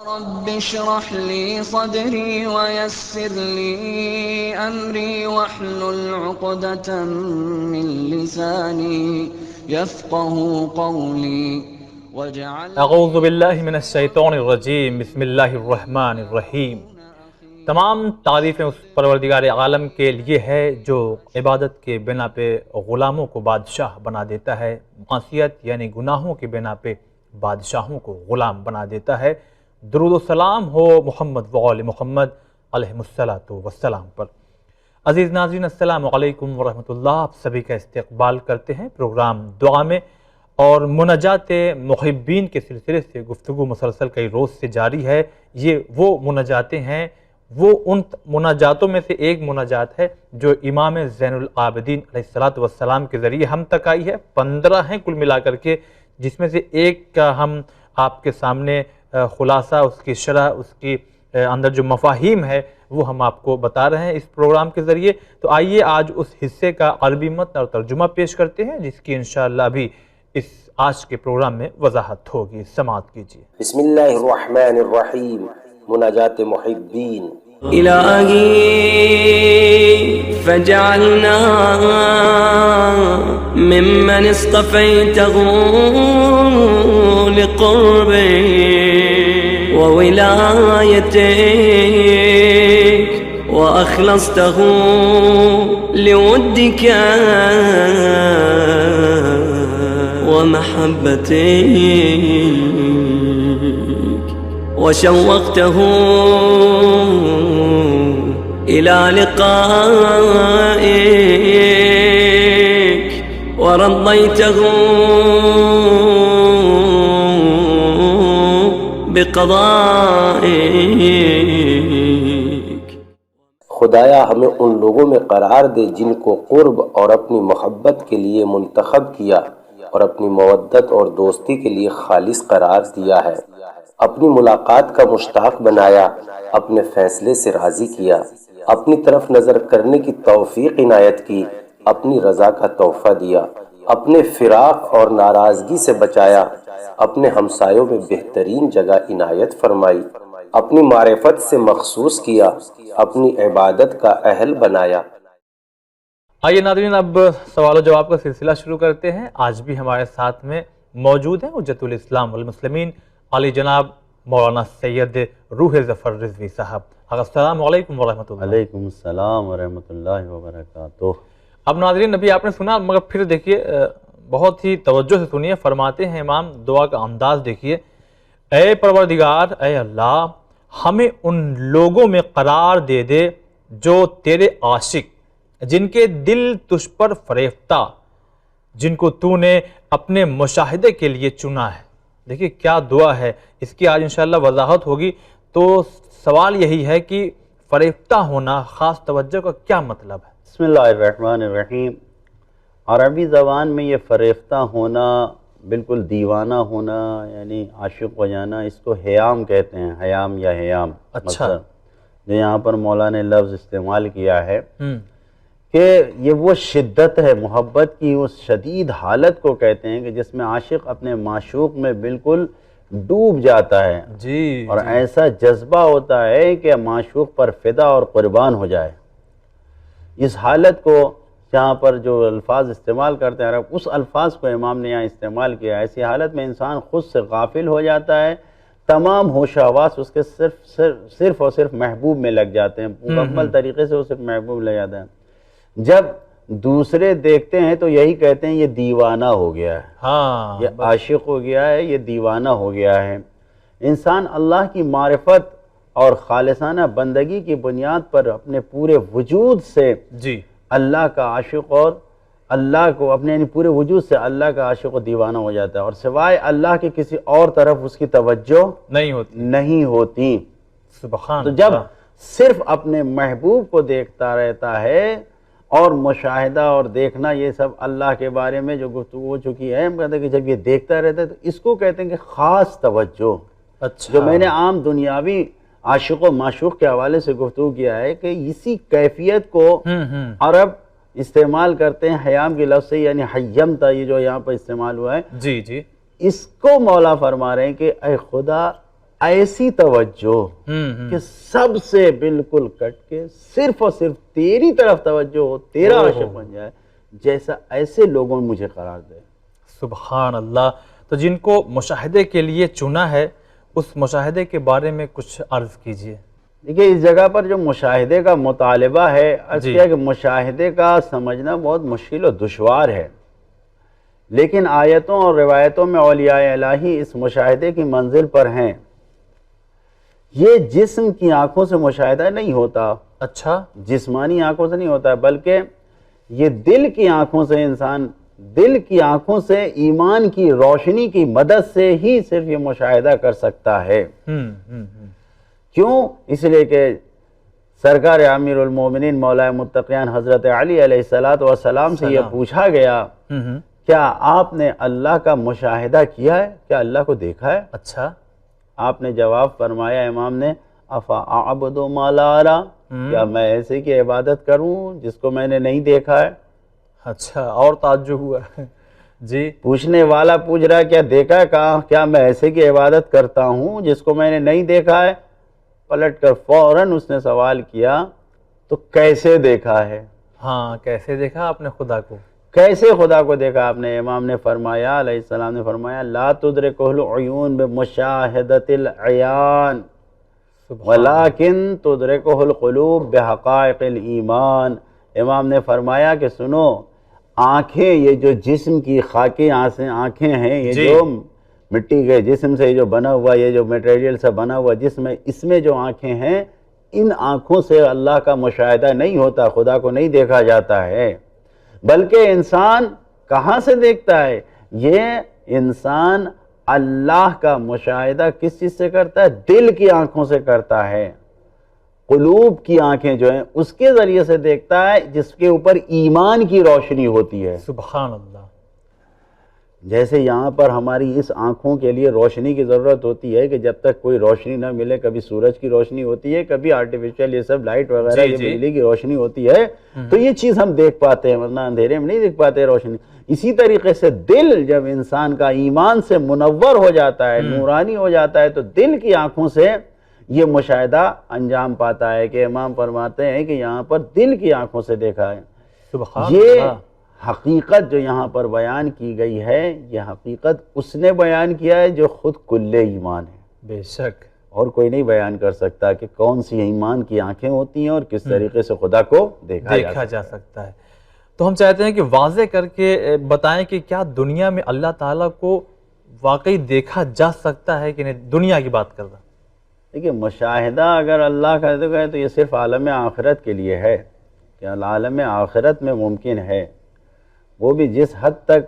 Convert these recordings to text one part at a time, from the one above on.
رب اشرح لي صدري ويسر لي أمري واحلل عقدة من لساني يفقه قولي واجعل اعوذ باللہ من الشیطان الرجیم، بسم اللہ الرحمن الرحیم۔ تمام تعریفیں اس پروردگار عالم کے لیے ہے جو عبادت کے بنا پہ غلاموں کو بادشاہ بنا دیتا ہے، معصیت یعنی گناہوں کے بنا پہ بادشاہوں کو غلام بنا دیتا ہے۔ درود و سلام ہو محمد وآل محمد علیہ السلام پر۔ عزیز ناظرین، السلام علیکم ورحمۃ اللہ، آپ سبھی کا استقبال کرتے ہیں پروگرام دعا میں، اور مناجات محبین کے سلسلے سے گفتگو مسلسل کئی روز سے جاری ہے۔ یہ وہ مناجاتیں ہیں، وہ ان مناجاتوں میں سے ایک مناجات ہے جو امام زین العابدین علیہ السلام کے ذریعے ہم تک آئی ہے۔ 15 ہیں کل ملا کر کے، جس میں سے ایک کا ہم آپ کے سامنے خلاصہ، اس کی شرح، اس کی اندر جو مفاہیم ہے وہ ہم آپ کو بتا رہے ہیں اس پروگرام کے ذریعے۔ تو آئیے آج اس حصے کا عربی متن اور ترجمہ پیش کرتے ہیں، جس کی انشاءاللہ ابھی اس آج کے پروگرام میں وضاحت ہوگی۔ سماعت کیجیے۔ بسم اللہ الرحمن الرحیم، مناجات محبین۔ إلهي فاجعلنا ممن اصطفيته لقربك وولايتك وأخلصته لودك ومحبتك وشوقته إلى لقائك ورضيته بقضائك۔ خدایا ہمیں ان لوگوں میں قرار دے جن کو قرب اور اپنی محبت کے لیے منتخب کیا اور اپنی مودت اور دوستی کے لیے خالص قرار دیا ہے، اپنی ملاقات کا مشتاق بنایا، اپنے فیصلے سے راضی کیا، اپنی طرف نظر کرنے کی توفیق عنایت کی، اپنی رضا کا تحفہ دیا، اپنے فراق اور ناراضگی سے بچایا، اپنے ہمسایوں میں بہترین جگہ عنایت فرمائی، اپنی معرفت سے مخصوص کیا، اپنی عبادت کا اہل بنایا۔ آئیے ناظرین، اب سوال و جواب کا سلسلہ شروع کرتے ہیں۔ آج بھی ہمارے ساتھ میں موجود ہیں حجت الاسلام والمسلمین علی جناب مولانا سید روح ظفر رضوی صاحب۔ السلام علیکم ورحمۃ اللہ۔ علیکم السلام ورحمۃ اللہ وبرکاتہ۔ اب ناظرین، ابھی آپ نے سنا، مگر پھر دیکھیے، بہت ہی توجہ سے سنیے۔ فرماتے ہیں امام، دعا کا انداز دیکھیے: اے پروردگار، اے اللہ، ہمیں ان لوگوں میں قرار دے دے جو تیرے عاشق، جن کے دل تجھ پر فریفتہ، جن کو تو نے اپنے مشاہدے کے لیے چنا ہے۔ دیکھیے کیا دعا ہے، اس کی آج انشاءاللہ وضاحت ہوگی۔ تو سوال یہی ہے کہ فریفتہ ہونا، خاص توجہ کا کیا مطلب ہے؟ بسم اللہ الرحمن الرحیم۔ عربی زبان میں یہ فریفتہ ہونا، بالکل دیوانہ ہونا، یعنی عاشق ہو جانا، اس کو حیام کہتے ہیں، حیام یا حیام۔ اچھا، جو یہاں پر مولا نے لفظ استعمال کیا ہے کہ یہ وہ شدت ہے محبت کی، اس شدید حالت کو کہتے ہیں کہ جس میں عاشق اپنے معشوق میں بالکل ڈوب جاتا ہے، جی، اور ایسا جذبہ ہوتا ہے کہ معشوق پر فدا اور قربان ہو جائے۔ اس حالت کو جہاں پر جو الفاظ استعمال کرتے ہیں عرب، اس الفاظ کو امام نے یہاں استعمال کیا ہے۔ ایسی حالت میں انسان خود سے غافل ہو جاتا ہے، تمام ہوش و حواس اس کے صرف اور صرف محبوب میں لگ جاتے ہیں، مکمل طریقے سے وہ صرف محبوب لگ جاتا ہے۔ جب دوسرے دیکھتے ہیں تو یہی کہتے ہیں یہ دیوانہ ہو گیا ہے، ہاں، یہ عاشق ہو گیا ہے، یہ دیوانہ ہو گیا ہے۔ انسان اللہ کی معرفت اور خالصانہ بندگی کی بنیاد پر اپنے پورے وجود سے جی، اللہ کا عاشق، اور اللہ کو اپنے یعنی پورے وجود سے اللہ کا عاشق و دیوانہ ہو جاتا ہے، اور سوائے اللہ کے کسی اور طرف اس کی توجہ نہیں ہوتی۔ سبحان تو جب اللہ۔ صرف اپنے محبوب کو دیکھتا رہتا ہے، اور مشاہدہ اور دیکھنا، یہ سب اللہ کے بارے میں جو گفتگو ہو چکی ہے، ہم کہتے ہیں کہ جب یہ دیکھتا رہتا ہے تو اس کو کہتے ہیں کہ خاص توجہ۔ اچھا، جو میں نے عام دنیاوی عاشق و معشوق کے حوالے سے گفتگو کیا ہے کہ اسی کیفیت کو عرب استعمال کرتے ہیں حیام کے لفظ سے، یعنی حیمتا، یہ جو یہاں پر استعمال ہوا ہے، جی جی، اس کو مولا فرما رہے ہیں کہ اے خدا، ایسی توجہ کہ سب سے بالکل کٹ کے صرف اور صرف تیری طرف توجہ ہو، تیرا عاشق بن جائے، جیسا ایسے لوگوں میں مجھے قرار دے۔ سبحان اللہ۔ تو جن کو مشاہدے کے لیے چنا ہے، اس مشاہدے کے بارے میں کچھ عرض کیجئے۔ دیکھیے اس جگہ پر جو مشاہدے کا مطالبہ ہے، عرض کیا کہ مشاہدے کا سمجھنا بہت مشکل و دشوار ہے، لیکن آیتوں اور روایتوں میں اولیاء الہی اس مشاہدے کی منزل پر ہیں۔ یہ جسم کی آنکھوں سے مشاہدہ نہیں ہوتا، اچھا، جسمانی آنکھوں سے نہیں ہوتا، بلکہ یہ دل کی آنکھوں سے، انسان دل کی آنکھوں سے ایمان کی روشنی کی مدد سے ہی صرف یہ مشاہدہ کر سکتا ہے۔ کیوں؟ اس لیے کہ سرکار امیر المومنین مولا متقیان حضرت علی علیہ السلام سے یہ پوچھا گیا، کیا آپ نے اللہ کا مشاہدہ کیا ہے؟ کیا اللہ کو دیکھا ہے؟ اچھا، آپ نے جواب فرمایا امام نے، افا اعبد ما لا ارى، کیا میں ایسے کی عبادت کروں جس کو میں نے نہیں دیکھا ہے؟ اچھا، اور تعجب ہوا جی۔ پوچھنے والا پوچھ رہا ہے کیا دیکھا ہے؟ کہا کیا میں ایسے کی عبادت کرتا ہوں جس کو میں نے نہیں دیکھا ہے؟ پلٹ کر فوراً اس نے سوال کیا تو کیسے دیکھا ہے؟ ہاں، کیسے دیکھا آپ نے خدا کو؟ کیسے خدا کو دیکھا آپ نے؟ امام نے فرمایا، علیہ السلام نے فرمایا، لا تدرکہ العیون بمشاہدۃ العیان ولیکن تدرکہ القلوب بحقائق الایمان۔ امام نے فرمایا کہ سنو، آنکھیں، یہ جو جسم کی خاکی آنکھیں ہیں، یہ جو مٹی کے جسم سے جو بنا ہوا، یہ جو میٹیریل سے بنا ہوا جسم ہے، اس میں جو آنکھیں ہیں، ان آنکھوں سے اللہ کا مشاہدہ نہیں ہوتا، خدا کو نہیں دیکھا جاتا ہے، بلکہ انسان کہاں سے دیکھتا ہے؟ یہ انسان اللہ کا مشاہدہ کس چیز سے کرتا ہے؟ دل کی آنکھوں سے کرتا ہے، قلوب کی آنکھیں جو ہیں اس کے ذریعے سے دیکھتا ہے، جس کے اوپر ایمان کی روشنی ہوتی ہے۔ سبحان اللہ۔ جیسے یہاں پر ہماری اس آنکھوں کے لیے روشنی کی ضرورت ہوتی ہے کہ جب تک کوئی روشنی نہ ملے، کبھی سورج کی روشنی ہوتی ہے، کبھی آرٹیفیشل یہ سب لائٹ وغیرہ یہ بجلی کی روشنی ہوتی ہے، تو یہ چیز ہم دیکھ پاتے ہیں، ورنہ اندھیرے میں نہیں دیکھ پاتے روشنی۔ اسی طریقے سے دل جب انسان کا ایمان سے منور ہو جاتا ہے، نورانی ہو جاتا ہے، تو دل کی آنکھوں سے یہ مشاہدہ انجام پاتا ہے کہ امام فرماتے ہیں کہ یہاں پر دل کی آنکھوں سے دیکھا ہے۔ سبحان یہ اللہ۔ حقیقت جو یہاں پر بیان کی گئی ہے، یہ حقیقت اس نے بیان کیا ہے جو خود کل ایمان ہے، بے شک، اور کوئی نہیں بیان کر سکتا کہ کون سی ایمان کی آنکھیں ہوتی ہیں اور کس طریقے سے خدا کو دیکھا جا سکتا ہے۔ تو ہم چاہتے ہیں کہ واضح کر کے بتائیں کہ کیا دنیا میں اللہ تعالیٰ کو واقعی دیکھا جا سکتا ہے کہ نہیں؟ دنیا کی بات کر رہا۔ دیکھیے مشاہدہ اگر اللہ کا ہے تو یہ صرف عالم آخرت کے لیے ہے، کہ عالم آخرت میں ممکن ہے، وہ بھی جس حد تک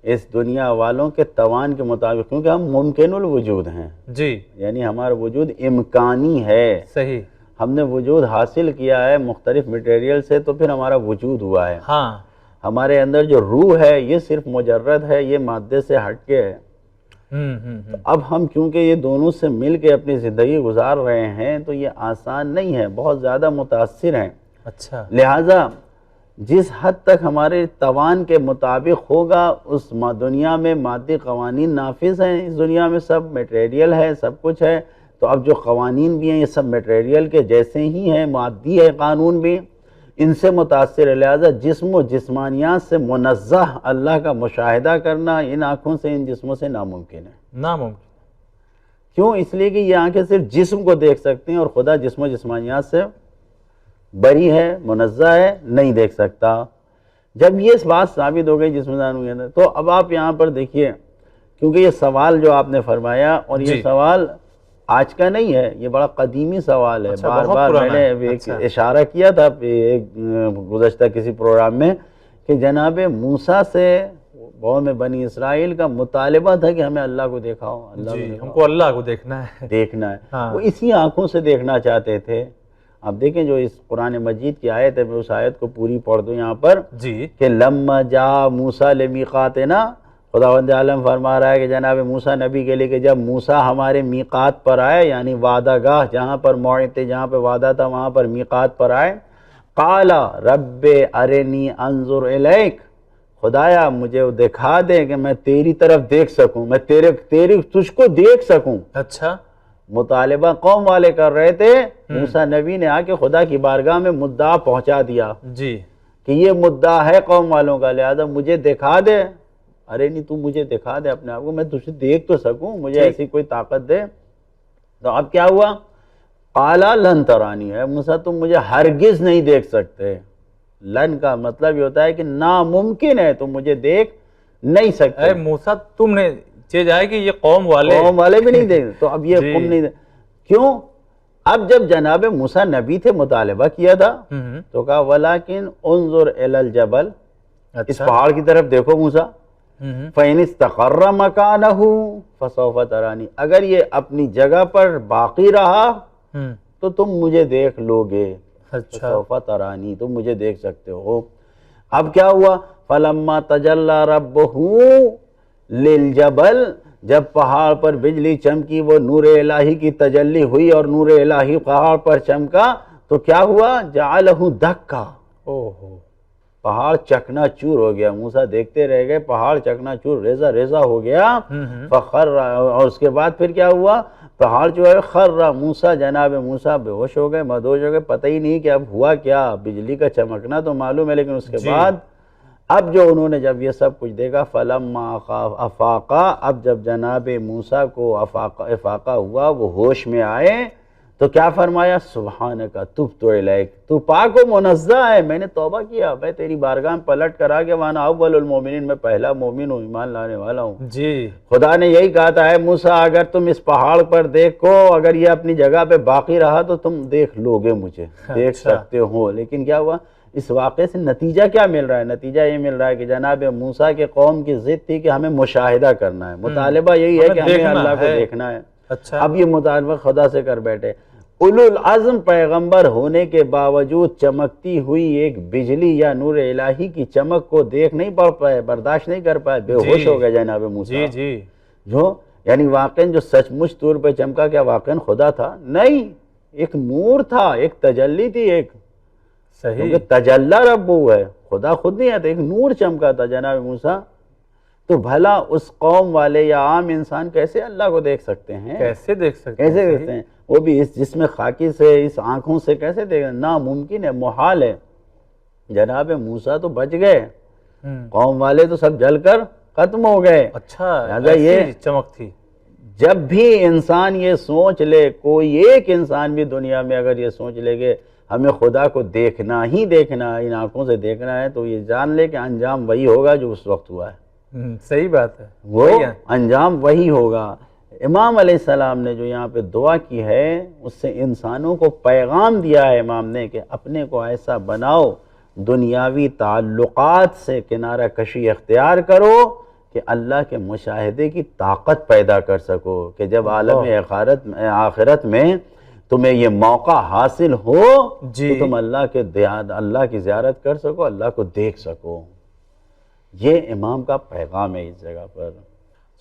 اس دنیا والوں کے توان کے مطابق، کیونکہ ہم ممکن الوجود ہیں جی، یعنی ہمارا وجود امکانی ہے، صحیح، ہم نے وجود حاصل کیا ہے مختلف میٹیریل سے، تو پھر ہمارا وجود ہوا ہے۔ ہاں، ہمارے اندر جو روح ہے یہ صرف مجرد ہے، یہ مادے سے ہٹ کے ہے۔ اب ہم کیونکہ یہ دونوں سے مل کے اپنی زندگی گزار رہے ہیں تو یہ آسان نہیں ہے، بہت زیادہ متاثر ہیں۔ اچھا، لہٰذا جس حد تک ہمارے توان کے مطابق ہوگا، اس دنیا میں مادی قوانین نافذ ہیں، اس دنیا میں سب میٹیریل ہے، سب کچھ ہے، تو اب جو قوانین بھی ہیں یہ سب میٹیریل کے جیسے ہی ہیں، مادی ہے قانون بھی، ان سے متاثر ہے۔ لہٰذا جسم و جسمانیات سے منزہ اللہ کا مشاہدہ کرنا ان آنکھوں سے، ان جسموں سے ناممکن ہے۔ ناممکن۔ کیوں؟ اس لیے کہ یہ آنکھیں صرف جسم کو دیکھ سکتی ہیں، اور خدا جسم و جسمانیات سے بری ہے، منزہ ہے، نہیں دیکھ سکتا۔ جب یہ اس بات ثابت ہو گئی جسم دانوں کے اندر، تو اب آپ یہاں پر دیکھیے، کیونکہ یہ سوال جو آپ نے فرمایا، اور یہ سوال آج کا نہیں ہے، یہ بڑا قدیمی سوال ہے۔ بار بار میں نے ایک اشارہ کیا تھا ایک گزشتہ کسی پروگرام میں کہ جناب موسیٰ سے قوم بنی اسرائیل کا مطالبہ تھا کہ ہمیں اللہ کو دکھاؤ، ہم کو اللہ کو دیکھنا ہے، وہ اسی آنکھوں سے دیکھنا چاہتے تھے۔ اب دیکھیں جو اس قرآن مجید کی آیت ہے، میں اس آیت کو پوری پڑھ دوں یہاں پر کہ لما جاء موسیٰ لمیقاتنا، خداوند عالم فرما رہا ہے کہ جناب موسیٰ نبی کے لیے کہ جب موسیٰ ہمارے میقات پر آئے، یعنی وعدہ گاہ جہاں پر موعد تھے، جہاں پہ وعدہ تھا وہاں پر میقات پر آئے، قال رب ارنی انظر الیک، خدایا مجھے دکھا دے کہ میں تیری طرف دیکھ سکوں، میں تجھ کو دیکھ سکوں۔ اچھا، مطالبہ قوم والے کر رہے تھے، موسیٰ نبی نے آ کے خدا کی بارگاہ میں مدعا پہنچا دیا جی کہ یہ مدعا ہے قوم والوں کا، لہذا مجھے دکھا دے. ارے نہیں، تو مجھے دکھا دے اپنے آپ کو، میں تجھے دیکھ تو سکوں، مجھے ایسی کوئی طاقت دے. تو اب کیا ہوا؟ قالا لن ترانی ہے موسیٰ، تم مجھے ہرگز نہیں دیکھ سکتے. لن کا مطلب یہ ہوتا ہے کہ ناممکن ہے، تم مجھے دیکھ نہیں سکتے. اے موسیٰ تم نے چیز آئے کہ یہ قوم والے بھی نہیں دیکھ. تو اب یہ قوم نہیں دیکھ. کیوں؟ اب جب جناب موسیٰ نبی تھے، مطالبہ کیا تھا، تو کہا وَلَكِنْ انظر إِلَى الْجَبَلِ، اس پہاڑ کی طرف دیکھو موسیٰ، فَإِنِ اسْتَقَرَّ مَكَانَهُ فَسَوْفَ تَرَانِي، اگر یہ اپنی جگہ پر باقی رہا تو تم مجھے دیکھ لو گے. فَسَوْفَ تَرَانِي، تم مجھے دیکھ سکتے ہو. اب کیا ہوا؟ فَلَمَّا تَجَلَّى رَبُّهُ لِلْجَبَلِ، جب پہاڑ پر بجلی چمکی، وہ نور الہی کی تجلی ہوئی اور نور الہی پہاڑ پر چمکا، تو کیا ہوا؟ جعلہ دکا، پہاڑ چکنا چور ہو گیا. موسیٰ دیکھتے رہ گئے، پہاڑ چکنا چور، ریزہ ریزہ ہو گیا. فخر، اور اس کے بعد پھر کیا ہوا؟ پہاڑ جو ہے خر موسیٰ، جناب موسیٰ بے ہوش ہو گئے، مدہوش ہو گئے، پتہ ہی نہیں کہ اب ہوا کیا. بجلی کا چمکنا تو معلوم ہے، لیکن اس کے بعد اب جو انہوں نے جب یہ سب کچھ دیکھا، فلما افاقا، اب جب جناب موسیٰ کو افاقہ ہوا، وہ ہوش میں آئے، تو کیا فرمایا؟ سبحانک تبت الیک، تو پاک و منزہ ہے، میں نے توبہ کیا، میں تیری بارگاہ میں پلٹ کر آ گیا، وانا اول المومنین، میں پہلا مومن ہوں، ایمان لانے والا ہوں. جی خدا نے یہی کہا تھا، اے موسیٰ اگر تم اس پہاڑ پر دیکھو، اگر یہ اپنی جگہ پہ باقی رہا تو تم دیکھ لو گے مجھے، دیکھ سکتے ہو. لیکن کیا ہوا؟ اس واقعے سے نتیجہ کیا مل رہا ہے؟ نتیجہ یہ مل رہا ہے کہ جناب موسیٰ کے قوم کی ضد تھی کہ ہمیں مشاہدہ کرنا ہے، مطالبہ یہی ہے کہ ہمیں اللہ کو دیکھنا ہے. اب یہ مطالبہ خدا سے کر بیٹھے. اولو العزم پیغمبر ہونے کے باوجود چمکتی ہوئی ایک بجلی یا نور الہی کی چمک کو دیکھ نہیں پا پائے، برداشت نہیں کر پائے، بے ہوش ہو گئے جناب موسیٰ. جو یعنی واقعاً جو سچ مچ طور پہ چمکا، کیا واقعاً خدا تھا؟ نہیں، ایک نور تھا، ایک تجلی تھی، ایک کیونکہ تجلی ربو ہے، خدا خود نہیں آتا، ایک نور چمکا تھا جناب موسیٰ. تو بھلا اس قوم والے یا عام انسان کیسے اللہ کو دیکھ سکتے ہیں؟ کیسے دیکھتے ہیں؟ وہ بھی اس جسم خاکی سے، اس آنکھوں سے کیسے دیکھ؟ ناممکن ہے، محال ہے. جناب موسیٰ تو بچ گئے، قوم والے تو سب جل کر ختم ہو گئے. اچھا یہ چمک تھی. جب بھی انسان یہ سوچ لے، کوئی ایک انسان بھی دنیا میں اگر یہ سوچ لے کہ ہمیں خدا کو دیکھنا ہی دیکھنا ہے، ان آنکھوں سے دیکھنا ہے، تو یہ جان لے کہ انجام وہی ہوگا جو اس وقت ہوا ہے. صحیح بات ہے، وہ انجام وہی ہوگا. امام علیہ السلام نے جو یہاں پہ دعا کی ہے، اس سے انسانوں کو پیغام دیا ہے امام نے کہ اپنے کو ایسا بناؤ، دنیاوی تعلقات سے کنارہ کشی اختیار کرو کہ اللہ کے مشاہدے کی طاقت پیدا کر سکو، کہ جب عالم آخرت میں تمہیں یہ موقع حاصل ہو تو تم اللہ کی زیارت کر سکو، اللہ کو دیکھ سکو. یہ امام کا پیغام ہے اس جگہ پر.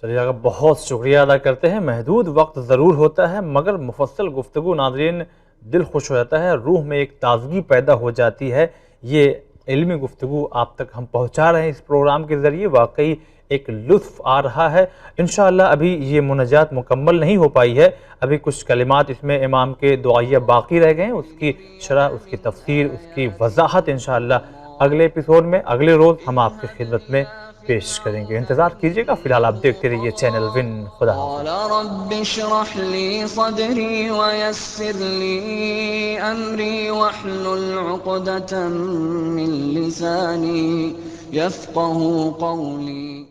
چلیے آقا، بہت شکریہ ادا کرتے ہیں. محدود وقت ضرور ہوتا ہے، مگر مفصل گفتگو ناظرین دل خوش ہو جاتا ہے، روح میں ایک تازگی پیدا ہو جاتی ہے. یہ علمی گفتگو آپ تک ہم پہنچا رہے ہیں اس پروگرام کے ذریعے، واقعی ایک لطف آ رہا ہے. انشاءاللہ ابھی یہ مناجات مکمل نہیں ہو پائی ہے، ابھی کچھ کلمات اس میں امام کے دعائیہ باقی رہ گئے ہیں، اس کی شرح، اس کی تفسیر، اس کی وضاحت انشاءاللہ اگلے ایپیسوڈ میں، اگلے روز ہم آپ کی خدمت میں پیش کریں گے. انتظار کیجئے گا. فی الحال آپ دیکھتے رہیے چینل ون. خدا حافظ. قال رب اشرح لي صدري ويسر لي أمري واحلل عقدة من لساني يفقه قولي.